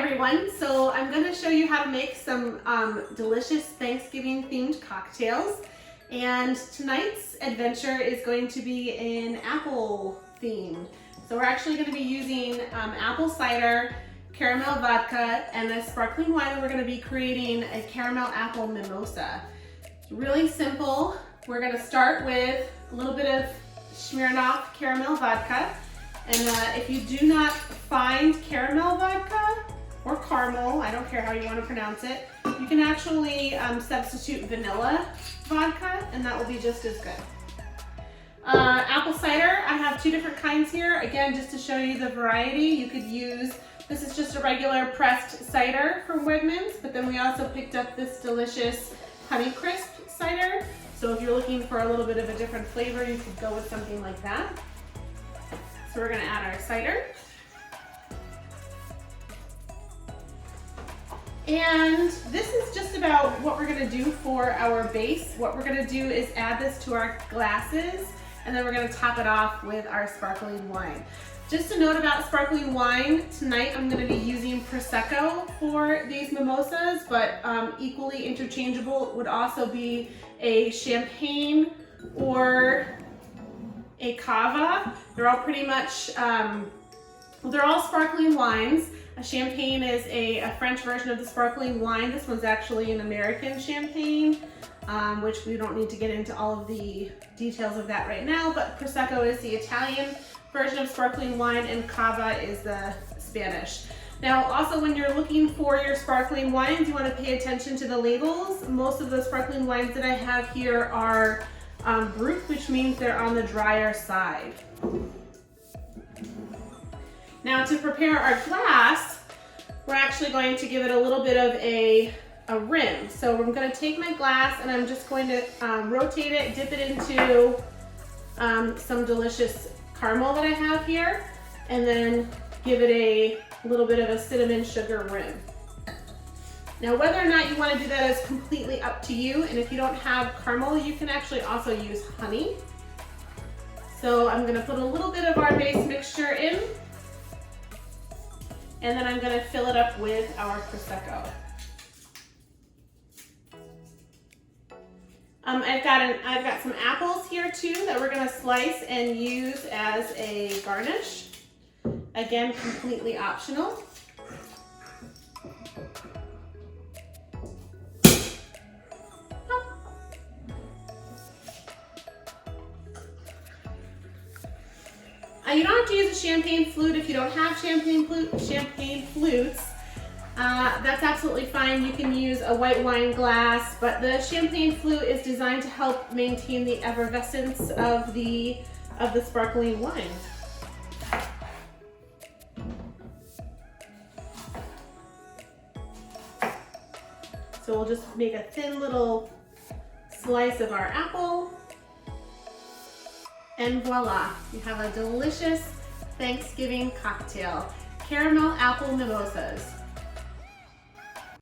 everyone. So I'm going to show you how to make some delicious Thanksgiving themed cocktails. And tonight's adventure is going to be an apple theme. So we're actually going to be using apple cider, caramel vodka, and a sparkling wine, and we're going to be creating a caramel apple mimosa. It's really simple. We're going to start with a little bit of Smirnoff caramel vodka. And if you do not find caramel vodka or caramel, I don't care how you want to pronounce it, you can actually substitute vanilla vodka and that will be just as good. Apple cider, I have two different kinds here. Again, just to show you the variety, you could use, this is just a regular pressed cider from Wegmans, but then we also picked up this delicious Honeycrisp cider. So if you're looking for a little bit of a different flavor, you could go with something like that. So we're gonna add our cider. And this is just about what we're gonna do for our base. What we're gonna do is add this to our glasses, and then we're gonna top it off with our sparkling wine. Just a note about sparkling wine, tonight I'm gonna be using Prosecco for these mimosas, but equally interchangeable would also be a champagne or a cava. They're all pretty much, they're all sparkling wines. A champagne is a French version of the sparkling wine. This one's actually an American champagne, which we don't need to get into all of the details of that right now, but Prosecco is the Italian version of sparkling wine and cava is the Spanish. Now, also when you're looking for your sparkling wines, you want to pay attention to the labels. Most of the sparkling wines that I have here are brut, which means they're on the drier side. Now to prepare our glass, we're actually going to give it a little bit of a rim. So I'm going to take my glass and I'm just going to rotate it, dip it into some delicious caramel that I have here, and then give it a little bit of a cinnamon sugar rim. Now, whether or not you want to do that is completely up to you, and if you don't have caramel, you can actually also use honey. So I'm going to put a little bit of our base mixture in, and then I'm going to fill it up with our Prosecco. I've got some apples here too that we're going to slice and use as a garnish. Again, completely optional. You don't have to use a champagne flute if you don't have champagne flutes. That's absolutely fine. You can use a white wine glass, but the champagne flute is designed to help maintain the effervescence of the sparkling wine. So we'll just make a thin little slice of our apple. And voila, you have a delicious Thanksgiving cocktail, caramel apple mimosas.